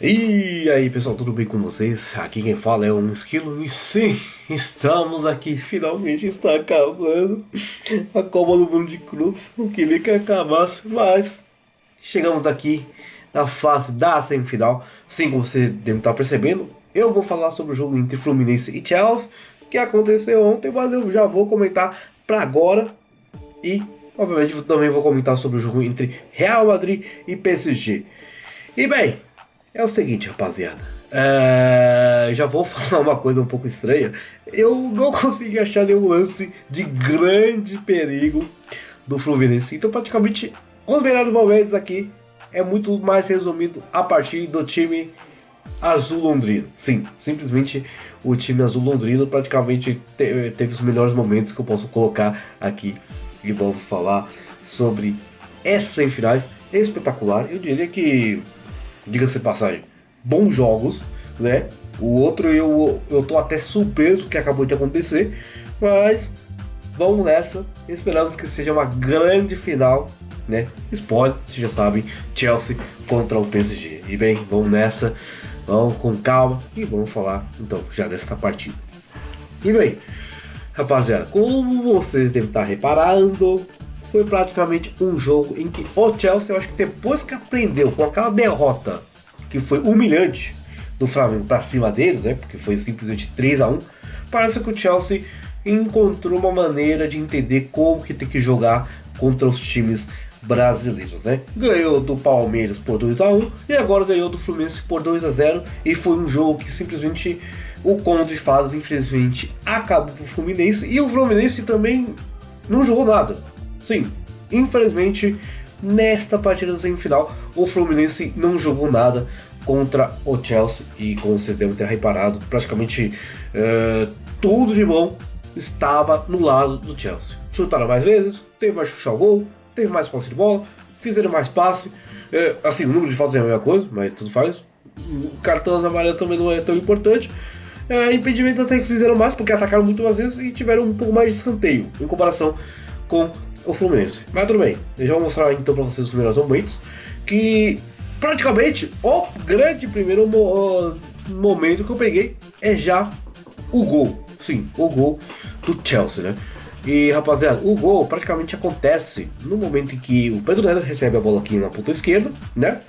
E aí pessoal, tudo bem com vocês? Aqui quem fala é um esquilo e sim, estamos aqui, finalmente está acabando a Copa do Mundo de Clubes. Não queria que acabasse, mas chegamos aqui na fase da semifinal. Sim, como você deve estar percebendo, eu vou falar sobre o jogo entre Fluminense e Chelsea, que aconteceu ontem, mas eu já vou comentar para agora. E obviamente também vou comentar sobre o jogo entre Real Madrid e PSG. E bem, é o seguinte, rapaziada. Já vou falar uma coisa um pouco estranha. Eu não consegui achar nenhum lance de grande perigo do Fluminense. Então, praticamente, os melhores momentos aqui é muito mais resumido a partir do time azul londrino. Sim, simplesmente o time azul londrino praticamente teve os melhores momentos que eu posso colocar aqui. E vamos falar sobre essas semifinais espetacular. Eu diria que, diga-se de passagem, bons jogos, né? O outro eu tô até surpreso que acabou de acontecer, mas vamos nessa. Esperamos que seja uma grande final, né? Spoiler, vocês já sabem, Chelsea contra o PSG. E bem, vamos nessa, vamos com calma e vamos falar então já desta partida. E bem, rapaziada, como vocês devem estar reparando, foi praticamente um jogo em que o Chelsea, eu acho que depois que aprendeu com aquela derrota que foi humilhante do Flamengo para cima deles, né, porque foi simplesmente 3-1, parece que o Chelsea encontrou uma maneira de entender como que tem que jogar contra os times brasileiros, né? Ganhou do Palmeiras por 2-1 e agora ganhou do Fluminense por 2-0 e foi um jogo que simplesmente o conto de fases infelizmente acabou pro Fluminense e o Fluminense também não jogou nada. Sim, infelizmente nesta partida da semifinal o Fluminense não jogou nada contra o Chelsea e, como vocês devem ter reparado, praticamente tudo de bom estava no lado do Chelsea. Chutaram mais vezes, teve mais chute ao gol, teve mais posse de bola, fizeram mais passe. Assim, o número de faltas é a mesma coisa, mas tudo faz. O cartão amarelo também não é tão importante. Impedimento até que fizeram mais, porque atacaram muito mais vezes e tiveram um pouco mais de escanteio em comparação com o Fluminense. Mas tudo bem, eu já vou mostrar então para vocês os melhores momentos. Que praticamente o grande primeiro momento que eu peguei é já o gol. Sim, o gol do Chelsea, né? E rapaziada, o gol praticamente acontece no momento em que o Pedro Neto recebe a bola aqui na ponta esquerda, né?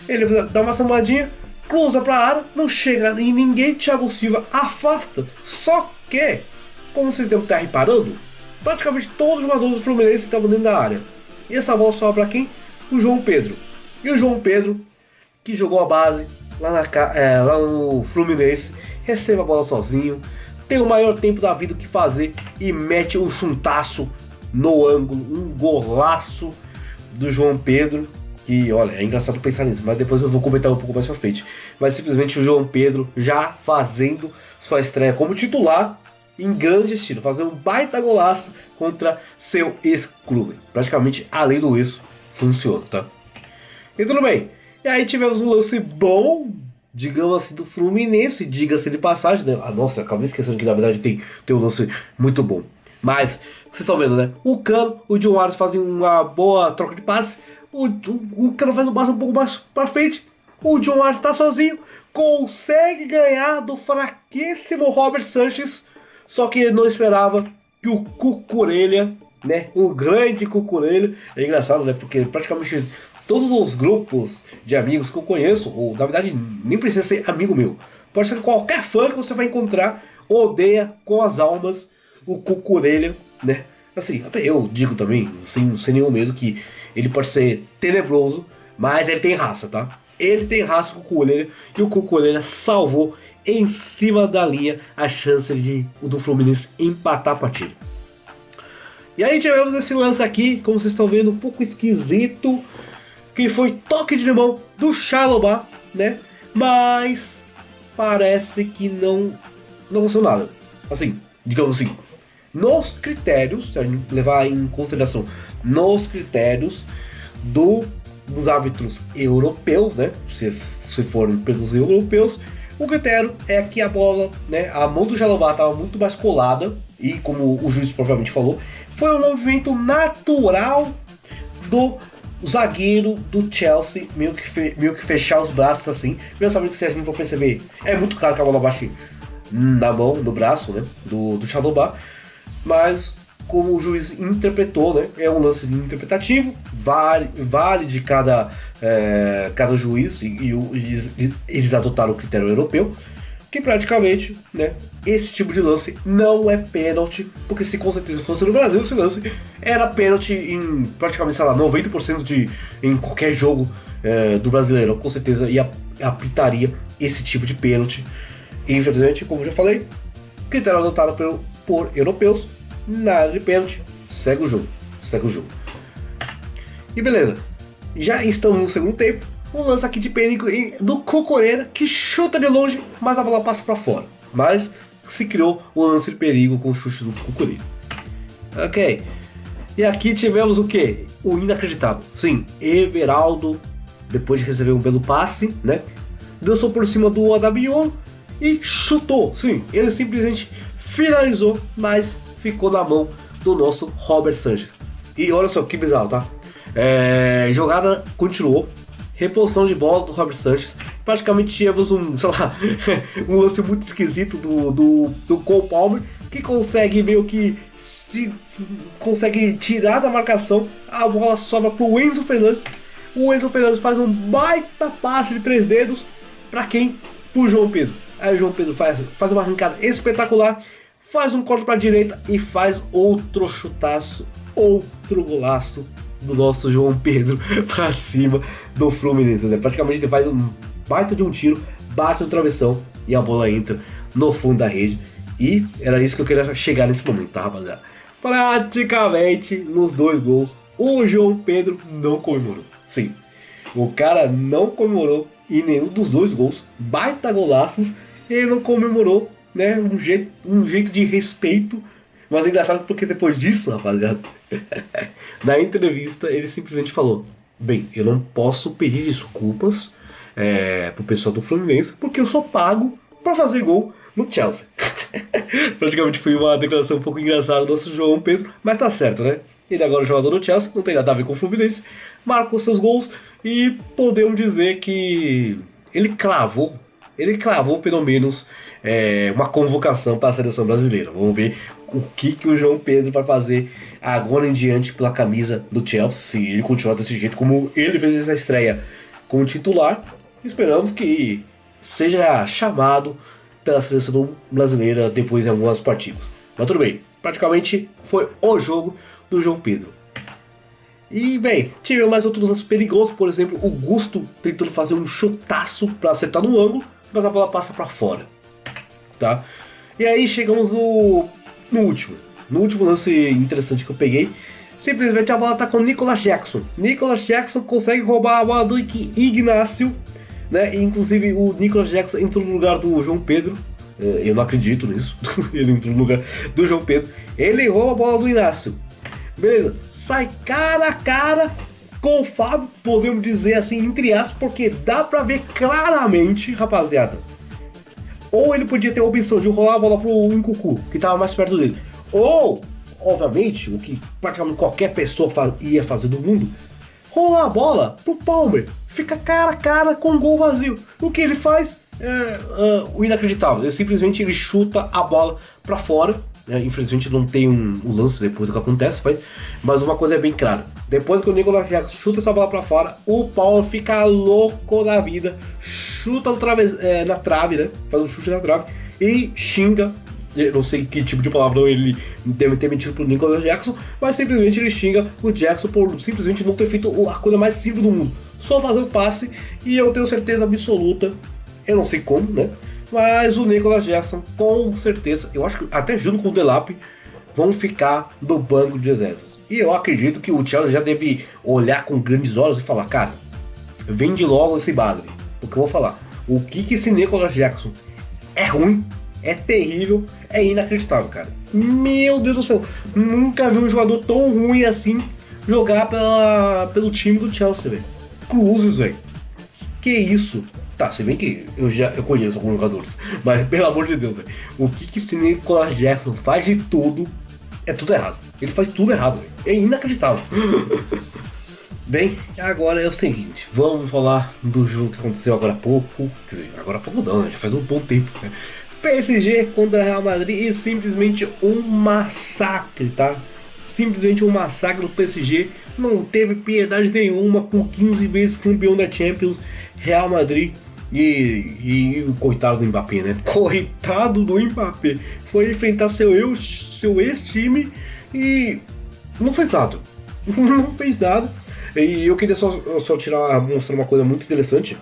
Ele dá uma samadinha, cruza pra área, não chega em ninguém, Thiago Silva afasta. Só que, como vocês devem estar reparando, praticamente todos os jogadores do Fluminense estavam dentro da área. E essa bola sobra pra quem? O João Pedro. E o João Pedro, que jogou a base lá no Fluminense, recebe a bola sozinho, tem o maior tempo da vida que fazer e mete um chutaço no ângulo, um golaço do João Pedro. Que, olha, é engraçado pensar nisso, mas depois eu vou comentar um pouco mais pra frente. Mas simplesmente o João Pedro já fazendo sua estreia como titular em grande estilo, fazendo um baita golaço contra seu ex-clube. Praticamente a lei do ex funciona, tá? E tudo bem. E aí tivemos um lance bom, digamos assim, do Fluminense, diga-se de passagem, né? Ah, nossa, acabei esquecendo que na verdade tem um lance muito bom. Mas, vocês estão vendo, né? O Cano, o John Arias fazem uma boa troca de passe. O Cano faz um passe um pouco mais pra frente. O John Arias tá sozinho. Consegue ganhar do fraquíssimo Robert Sanches. Só que ele não esperava que o Cucurella, né? O grande Cucurella. É engraçado, né? Porque praticamente todos os grupos de amigos que eu conheço, ou na verdade nem precisa ser amigo meu, pode ser qualquer fã que você vai encontrar, odeia com as almas o Cucurella, né? Assim, até eu digo também, sem nenhum medo, que ele pode ser tenebroso, mas ele tem raça, tá? Ele tem raça com o Cucurella, e o Cucurella salvou em cima da linha a chance do Fluminense empatar a partida. E aí tivemos esse lance aqui, como vocês estão vendo, um pouco esquisito, que foi toque de mão do Chalobah, né? Mas parece que não aconteceu nada. Assim, digamos assim, nos critérios, se a gente levar em consideração, nos critérios dos árbitros europeus, né? Se forem pelos europeus, o critério é que a bola, né? A mão do Chalobah estava muito mais colada e, como o juiz propriamente falou, foi um movimento natural do zagueiro do Chelsea meio que fechar os braços assim. Principalmente se a gente for perceber, é muito claro que a bola bate na mão, no braço, né, do Chalobah, mas como o juiz interpretou, né, é um lance interpretativo, vale de cada juiz, e eles adotaram o critério europeu, que praticamente, né, esse tipo de lance não é pênalti, porque se com certeza fosse no Brasil, esse lance era pênalti em praticamente, sei lá, 90% em qualquer jogo do Brasileiro, com certeza apitaria esse tipo de pênalti. Infelizmente, como já falei, critério adotado por europeus, na área de pênalti, segue o jogo. E beleza, já estamos no segundo tempo. Um lance aqui de pênalti do Cocoreira, que chuta de longe, mas a bola passa para fora. Mas se criou um lance de perigo com o chute do Cocoreira. Ok. E aqui tivemos o que? O inacreditável. Sim, Everaldo, depois de receber um belo passe, né, dançou por cima do Adabion e chutou. Sim, ele simplesmente finalizou, mas ficou na mão do nosso Robert Sanchez. E olha só que bizarro, tá? Jogada continuou, reposição de bola do Robert Sanchez. Praticamente tivemos um lance muito esquisito do Cole Palmer, que consegue meio que consegue tirar da marcação. A bola sobra pro Enzo Fernandes. O Enzo Fernandes faz um baita passe de 3 dedos. Pra quem? Pro João Pedro. Aí o João Pedro faz uma arrancada espetacular, faz um corte para a direita e faz outro chutaço, outro golaço do nosso João Pedro para cima do Fluminense, né? Praticamente ele faz um baita de um tiro, bate no travessão e a bola entra no fundo da rede. E era isso que eu queria chegar nesse momento, tá, rapaziada? Praticamente nos 2 gols o João Pedro não comemorou. Sim, o cara não comemorou em nenhum dos 2 gols, baita golaços. Ele não comemorou, né? Um jeito de respeito. Mas é engraçado porque depois disso, rapaziada, na entrevista ele simplesmente falou: bem, eu não posso pedir desculpas pro pessoal do Fluminense, porque eu sou pago pra fazer gol no Chelsea. Praticamente foi uma declaração um pouco engraçada do nosso João Pedro, mas tá certo, né? Ele agora é jogador do Chelsea, não tem nada a ver com o Fluminense, marcou seus gols e podemos dizer que ele cravou pelo menos uma convocação para a seleção brasileira. Vamos ver o que o João Pedro vai fazer agora em diante pela camisa do Chelsea, se ele continuar desse jeito, como ele fez essa estreia como titular. Esperamos que seja chamado pela seleção brasileira depois de algumas partidas. Mas tudo bem, praticamente foi o jogo do João Pedro. E bem, tivemos mais outros lances perigosos, por exemplo, o Gusto tentando fazer um chutaço para acertar no ângulo, mas a bola passa para fora, tá? E aí chegamos no último lance interessante que eu peguei. Simplesmente a bola tá com o Nicolas Jackson. Nicolas Jackson consegue roubar a bola do Ignacio, né? E, inclusive o Nicolas Jackson entrou no lugar do João Pedro. Eu não acredito nisso. Ele entrou no lugar do João Pedro. Ele rouba a bola do Ignacio. Beleza, sai cara a cara com o Fábio, podemos dizer assim, entre aspas, porque dá pra ver claramente, rapaziada. Ou ele podia ter a opção de rolar a bola pro Nkunku, que tava mais perto dele. Ou, obviamente, o que praticamente qualquer pessoa ia fazer do mundo, rolar a bola pro Palmer. Fica cara a cara com o gol vazio. O que ele faz? O inacreditável. Ele simplesmente chuta a bola pra fora. Infelizmente não tem um lance depois do que acontece, mas uma coisa é bem clara: depois que o Nicolas Jackson chuta essa bola pra fora, o Paulo fica louco da vida, chuta na trave, né? Faz um chute na trave e xinga. Eu não sei que tipo de palavrão ele deve ter metido pro Nicolas Jackson, mas simplesmente ele xinga o Jackson por simplesmente não ter feito a coisa mais simples do mundo, só fazer o passe. E eu tenho certeza absoluta, eu não sei como, né? Mas o Nicolas Jackson, com certeza, eu acho que até junto com o Delap, vão ficar no banco de reservas. E eu acredito que o Chelsea já deve olhar com grandes olhos e falar: cara, vende logo esse bagre. Porque eu vou falar, o que esse Nicolas Jackson é ruim, é terrível, é inacreditável, cara. Meu Deus do céu, nunca vi um jogador tão ruim assim jogar pelo time do Chelsea, velho. Cruzes, velho. Que isso? Tá, se bem que eu conheço alguns jogadores, mas pelo amor de Deus, velho, o que esse Nicolas Jackson faz de tudo, é tudo errado. Ele faz tudo errado, véio. É inacreditável. Bem, agora é o seguinte, vamos falar do jogo que aconteceu agora há pouco, quer dizer, agora há pouco não, né? Já faz um bom tempo, né? PSG contra Real Madrid e simplesmente um massacre, tá? Simplesmente um massacre do PSG, não teve piedade nenhuma com 15 vezes campeão da Champions, Real Madrid e o coitado do Mbappé, né? Coitado do Mbappé, foi enfrentar seu ex-time e não fez nada, não fez nada. E eu queria só mostrar uma coisa muito interessante.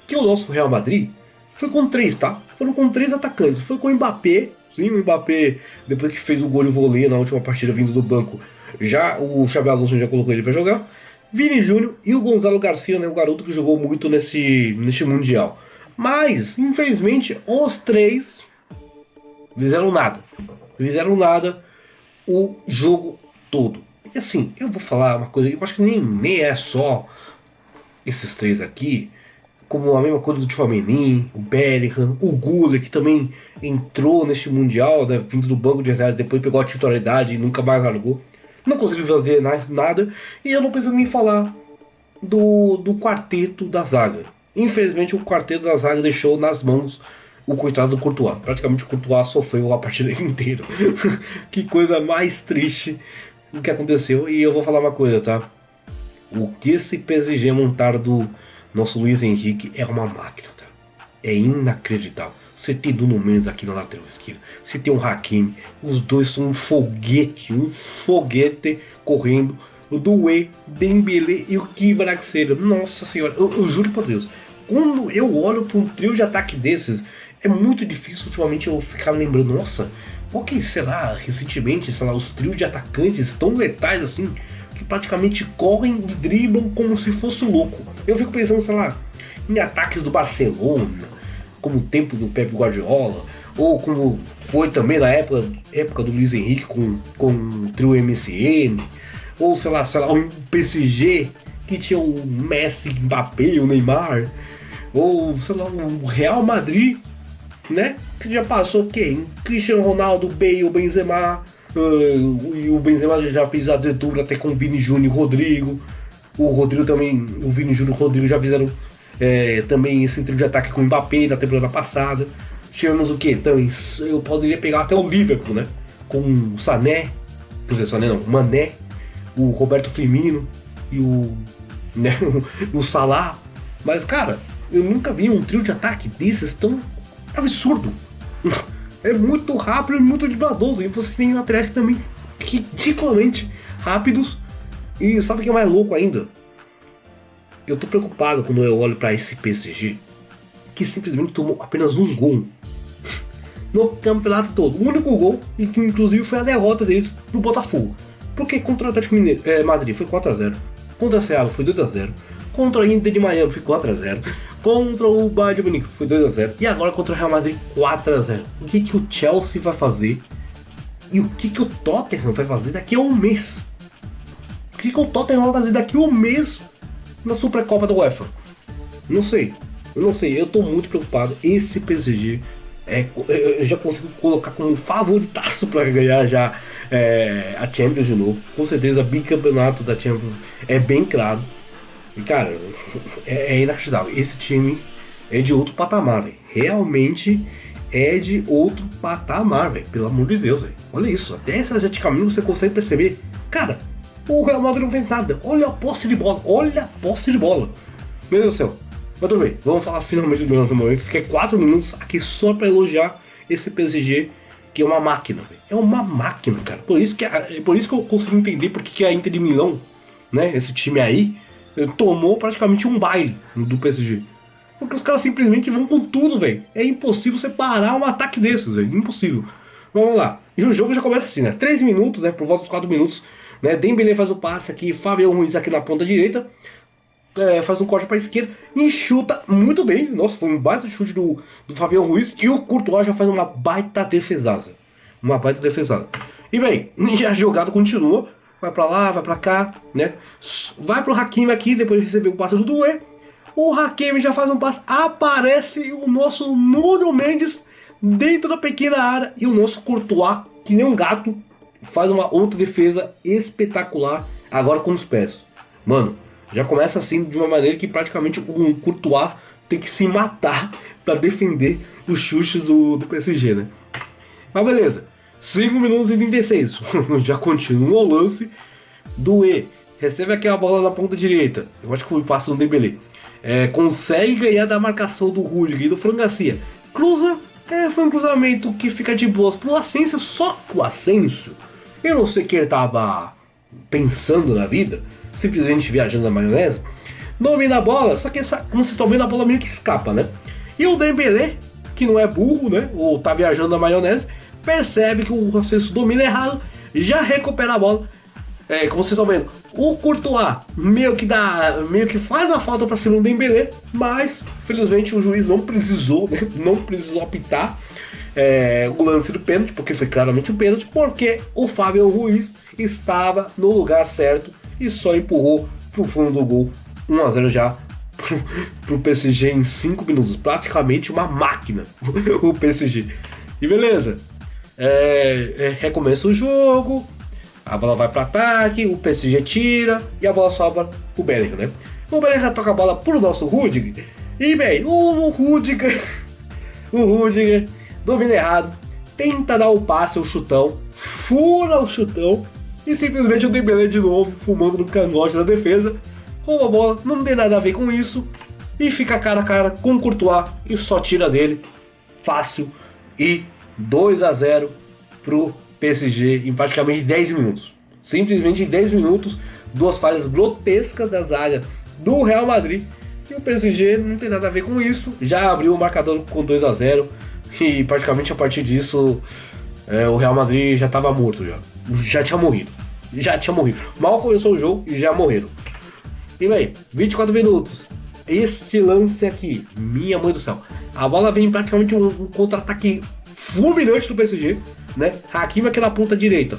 Que o nosso Real Madrid foi com três, tá? Foram com três atacantes. Foi com o Mbappé. Sim, o Mbappé, depois que fez o gol de voleio na última partida vindo do banco, já o Xabi Alonso já colocou ele para jogar. Vini Júnior e o Gonzalo Garcia, né, o garoto que jogou muito neste Mundial. Mas, infelizmente, os três fizeram nada. Fizeram nada o jogo todo. E assim, eu vou falar uma coisa, eu acho que nem é só esses três aqui, como a mesma coisa do Tchouaméni, o Bellingham, o Güler, que também entrou neste Mundial, né, vindo do banco de reserva, depois pegou a titularidade e nunca mais largou. Não conseguiu fazer nada, e eu não preciso nem falar do quarteto da zaga. Infelizmente, o quarteto da zaga deixou nas mãos o coitado do Courtois. Praticamente o Courtois sofreu a partida inteira. Que coisa mais triste o que aconteceu. E eu vou falar uma coisa, tá? O que esse PSG montar do nosso Luiz Henrique é uma máquina, tá? É inacreditável. Você tem Nuno Mendes aqui na lateral esquerda. Você tem o Hakimi. Os dois são um foguete correndo. O Doué, Dembélé e o Kvaratskhelia. Nossa senhora, eu juro por Deus. Quando eu olho para um trio de ataque desses, é muito difícil ultimamente eu ficar lembrando, nossa, qual que será recentemente, sei lá, os trios de atacantes tão letais assim, que praticamente correm e driblam como se fosse louco. Eu fico pensando, sei lá, em ataques do Barcelona, como o tempo do Pep Guardiola, ou como foi também na época do Luiz Henrique com o trio MSN, ou sei lá, um PSG que tinha o Messi, Mbappé, o Neymar, ou sei lá, o Real Madrid, né? Que já passou o quê? Em Cristiano Ronaldo, Bale, Benzema, e o Benzema já fez a dupla até com o Vini Júnior e o Rodrigo. O Rodrigo também, o Vini Júnior e o Rodrigo já fizeram também esse trio de ataque com o Mbappé na temporada passada. Tivemos o quê? Então, eu poderia pegar até o Liverpool, né? Com o Sané, quer dizer, Sané não, o Mané, o Roberto Firmino e né, o Salah. Mas, cara, eu nunca vi um trio de ataque desses tão absurdo. É muito rápido e muito dribladoso. E você tem laterais também ridiculamente rápidos. E sabe o que é mais louco ainda? Eu tô preocupado quando eu olho pra esse PSG, que simplesmente tomou apenas um gol no campeonato todo. O único gol, e que inclusive foi a derrota deles pro Botafogo. Porque contra o Atlético Madrid foi 4-0. Contra a Seattle foi 2-0. Contra a Inter de Miami foi 4-0. Contra o Bayern de Munique foi 2-0. E agora contra o Real Madrid 4-0. O que o Chelsea vai fazer? E o que o Tottenham vai fazer daqui a um mês? O que o Tottenham vai fazer daqui a um mês na Supercopa da UEFA? Não sei. Eu não sei. Eu tô muito preocupado. Esse PSG eu já consigo colocar como favoritaço para ganhar já a Champions de novo. Com certeza, bicampeonato da Champions é bem claro. E cara, é inacreditável. Esse time é de outro patamar, velho. Realmente é de outro patamar, velho. Pelo amor de Deus, velho. Olha isso. Até esteticamente você consegue perceber. Cara, o Real Madrid não fez nada. Olha a posse de bola. Olha a posse de bola. Meu Deus do céu. Mas tudo bem. Vamos falar finalmente do nosso momento. Fiquei 4 minutos aqui só pra elogiar esse PSG, que é uma máquina, velho. É uma máquina, cara. Por isso que eu consigo entender porque que a Inter de Milão, né? Esse time aí tomou praticamente um baile do PSG. Porque os caras simplesmente vão com tudo, velho. É impossível você parar um ataque desses, velho. Impossível. Vamos lá. E o jogo já começa assim, né? 3 minutos, né? Por volta dos 4 minutos. Né? Dembélé faz o passe aqui. Fabião Ruiz aqui na ponta direita. Faz um corte pra esquerda. E chuta muito bem. Nossa, foi um baita chute do Fabião Ruiz. E o Courtois já faz uma baita defesaça. Uma baita defesaça. E bem, a jogada continua. Vai pra lá, vai pra cá, né? Vai pro Hakimi aqui, depois de receber o passe do Doué. O Hakimi já faz um passe. Aparece o nosso Nuno Mendes dentro da pequena área. E o nosso Courtois, que nem um gato, faz uma outra defesa espetacular. Agora com os pés. Mano, já começa assim de uma maneira que praticamente o Courtois tem que se matar pra defender os chutes do PSG, né? Mas beleza, 5 minutos e 36. Já continua o lance do E. Recebe aqui a bola na ponta direita. Eu acho que foi fácil no Dembélé. Consegue ganhar da marcação do Rudiger e do Fran Garcia. Cruza. Foi um cruzamento que fica de boas pro Asensio. Só que o Asensio, eu não sei o que ele tava pensando na vida, simplesmente viajando na maionese, domina a bola, só que como vocês estão vendo, a bola meio que escapa, né? E o Dembélé, que não é burro, né? Ou tá viajando na maionese, percebe que o Asensio domina errado, já recupera a bola. Como vocês estão vendo, o Courtois meio que faz a falta para cima do Dembélé, mas felizmente o juiz não precisou, né? Não precisou apitar o lance do pênalti, porque foi claramente um pênalti, porque o Fabian Ruiz estava no lugar certo e só empurrou pro fundo do gol. 1-0 já pro PSG em 5 minutos, praticamente uma máquina o PSG. E beleza, recomeça o jogo. A bola vai para ataque, o PSG tira e a bola sobra pro Bellingham, né? O Bellingham toca a bola pro nosso Rudiger. E bem, o Rudiger domina errado, tenta dar o passe, o chutão, fura o chutão e simplesmente o Dembélé de novo, fumando no cangote da defesa, rouba a bola, não tem nada a ver com isso e fica cara a cara com o Courtois e só tira dele, fácil, e 2-0 pro PSG em praticamente 10 minutos. Simplesmente em 10 minutos, duas falhas grotescas da zaga do Real Madrid. E o PSG não tem nada a ver com isso. Já abriu o marcador com 2-0. E praticamente a partir disso, o Real Madrid já estava morto. Já tinha morrido. Mal começou o jogo e já morreram. E bem, 24 minutos. Este lance aqui, minha mãe do céu. A bola vem praticamente um contra-ataque fulminante do PSG, né? Hakimi aqui na ponta direita,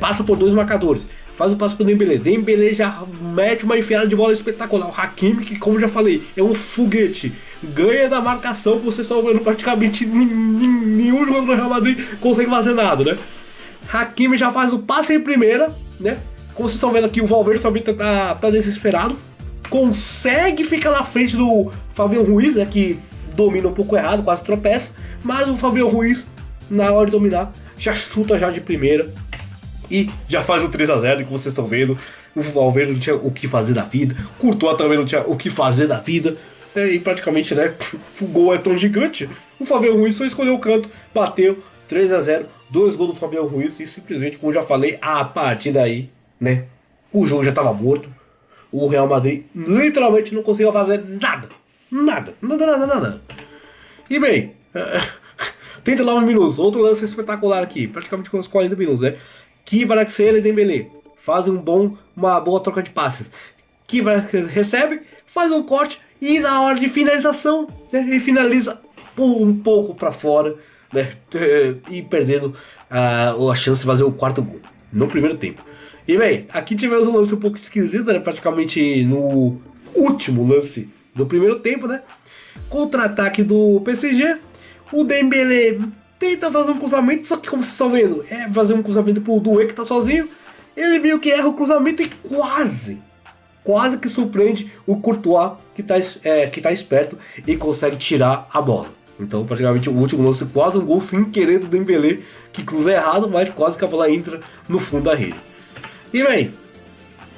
passa por dois marcadores, faz o passe pro Dembélé já mete uma enfiada de bola espetacular. O Hakimi, que como já falei, é um foguete, ganha da marcação, vocês estão vendo praticamente nenhum jogador do Real Madrid consegue fazer nada, né? Hakimi já faz o passe em primeira, né? Como vocês estão vendo aqui, o Valverde também tá desesperado, consegue ficar na frente do Fabian Ruiz, né, que domina um pouco errado, quase tropeça, mas o Fabian Ruiz, na hora de dominar, já chuta já de primeira e já faz o 3-0, que vocês estão vendo. O Valverde não tinha o que fazer da vida, Courtois também não tinha o que fazer da vida, e praticamente, né, o gol é tão gigante, o Fabian Ruiz só escolheu o canto, bateu 3-0, 2 gols do Fabian Ruiz e simplesmente, como já falei, a partir daí, né, o jogo já estava morto. O Real Madrid literalmente não conseguia fazer nada. E bem, 39 minutos, outro lance espetacular aqui, praticamente com uns 40 minutos, né? Kvaratskhelia e Dembélé fazem uma boa troca de passes. Kvaratskhelia recebe, faz um corte e na hora de finalização, né, ele finaliza um pouco para fora, né, e perdendo a chance de fazer o quarto gol no primeiro tempo. E bem, aqui tivemos um lance um pouco esquisito, né, praticamente no último lance do primeiro tempo, né? Contra-ataque do PSG. O Dembélé tenta fazer um cruzamento, só que como vocês estão vendo, fazer um cruzamento pro Doué que tá sozinho. Ele meio que erra o cruzamento e quase que surpreende o Courtois, que tá esperto e consegue tirar a bola. Então praticamente o último lance, quase um gol sem querer do Dembélé, que cruza errado, mas quase que a bola entra no fundo da rede. E bem,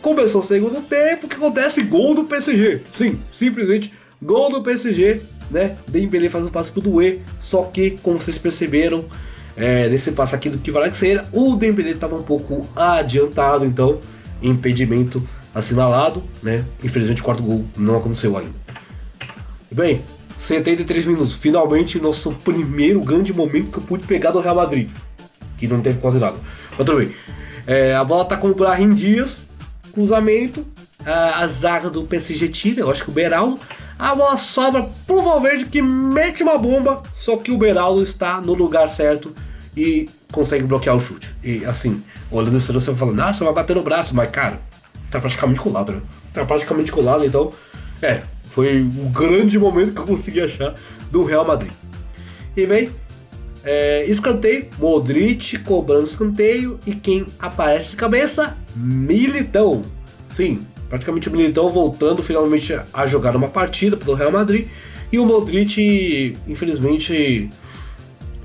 começou o segundo tempo, o que acontece? Gol do PSG. Sim, simplesmente gol do PSG, né? Dembélé faz um passe pro Doué, só que, como vocês perceberam, nesse passe aqui do Kvaratskhelia, o Dembélé estava um pouco adiantado, então impedimento assinalado, né? Infelizmente o quarto gol não aconteceu ainda. Bem, 73 minutos, finalmente nosso primeiro grande momento que eu pude pegar do Real Madrid, que não teve quase nada, mas tudo bem. A bola tá com o Brahim Dias, cruzamento, a zaga do PSG tira, eu acho que o Beraldo, a bola sobra pro Valverde, que mete uma bomba, só que o Beraldo está no lugar certo e consegue bloquear o chute. E assim, olhando isso, você vai falando, nossa, vai bater no braço, mas cara, tá praticamente colado, né? Tá praticamente colado, então, foi um grande momento que eu consegui achar do Real Madrid. E bem, escanteio, Modric cobrando escanteio, e quem aparece de cabeça? Militão. Sim, Praticamente o Militão voltando finalmente a jogar uma partida pelo Real Madrid. E o Modric, infelizmente,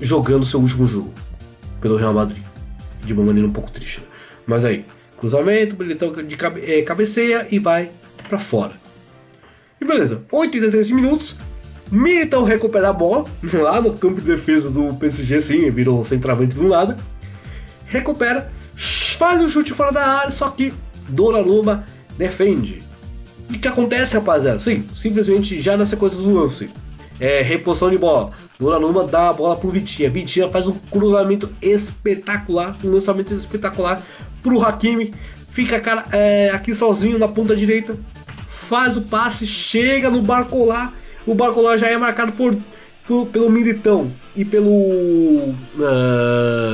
jogando seu último jogo pelo Real Madrid. De uma maneira um pouco triste. Né? Mas aí, cruzamento, Militão de cabeceia e vai pra fora. E beleza, 83 minutos. Militão recupera a bola lá no campo de defesa do PSG, sim, virou centroavante do nada. Recupera, faz um chute fora da área, só que Donnarumma defende. E o que acontece, rapaziada? Sim, simplesmente já na sequência do lance. Reposição de bola. Donnarumma dá a bola pro Vitinha. Vitinha faz um cruzamento espetacular, um lançamento espetacular pro Hakimi. Fica aqui sozinho na ponta direita. Faz o passe, chega no Barcola. O Barcola já é marcado pelo Militão e pelo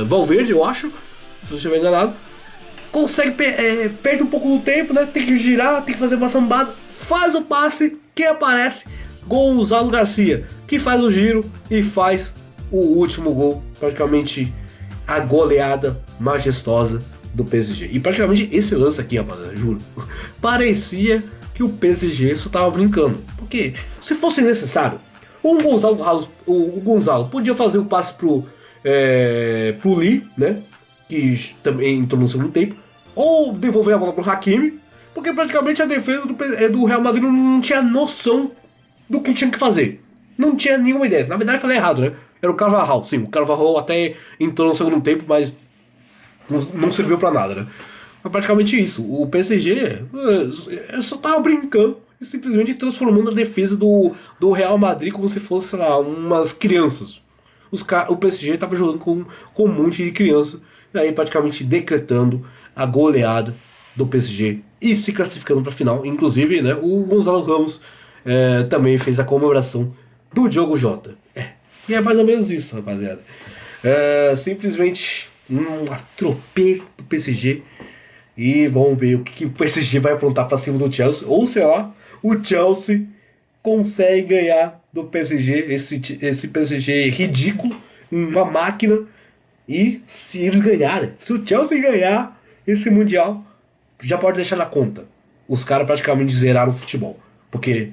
Valverde, eu acho. Se eu estiver enganado. Consegue, perde um pouco do tempo, né? Tem que girar, tem que fazer uma sambada. Faz o passe, quem aparece? Gonzalo Garcia, que faz o giro e faz o último gol. Praticamente a goleada majestosa do PSG. E praticamente esse lance aqui, rapaziada, juro. Parecia que o PSG só tava brincando. Porque se fosse necessário, o Gonzalo podia fazer o passe pro Lee, né? Que também entrou no segundo tempo. Ou devolver a bola pro Hakimi. Porque praticamente a defesa do Real Madrid não tinha noção do que tinha que fazer. Não tinha nenhuma ideia. Na verdade, eu falei errado, né? Era o Carvajal. Sim, o Carvajal até entrou no segundo tempo, mas não serviu pra nada, né? Mas praticamente isso. O PSG só tava brincando e simplesmente transformando a defesa do Real Madrid como se fosse, sei lá, umas crianças. O PSG tava jogando com um monte de criança. E aí praticamente decretando a goleada do PSG e se classificando para a final. Inclusive, né, o Gonzalo Ramos também fez a comemoração do Diogo Jota. E é mais ou menos isso, rapaziada. Simplesmente um atropelo do PSG. E vamos ver o que o PSG vai aprontar para cima do Chelsea. Ou sei lá, o Chelsea consegue ganhar do PSG, esse PSG ridículo, uma máquina. E se eles ganharem, se o Chelsea ganhar esse Mundial, já pode deixar na conta. Os caras praticamente zeraram o futebol. Porque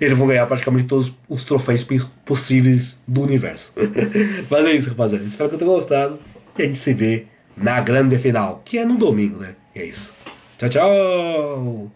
eles vão ganhar praticamente todos os troféus possíveis do universo. Mas é isso, rapaziada. Espero que tenham gostado. E a gente se vê na grande final, que é no domingo, né? E é isso. Tchau, tchau!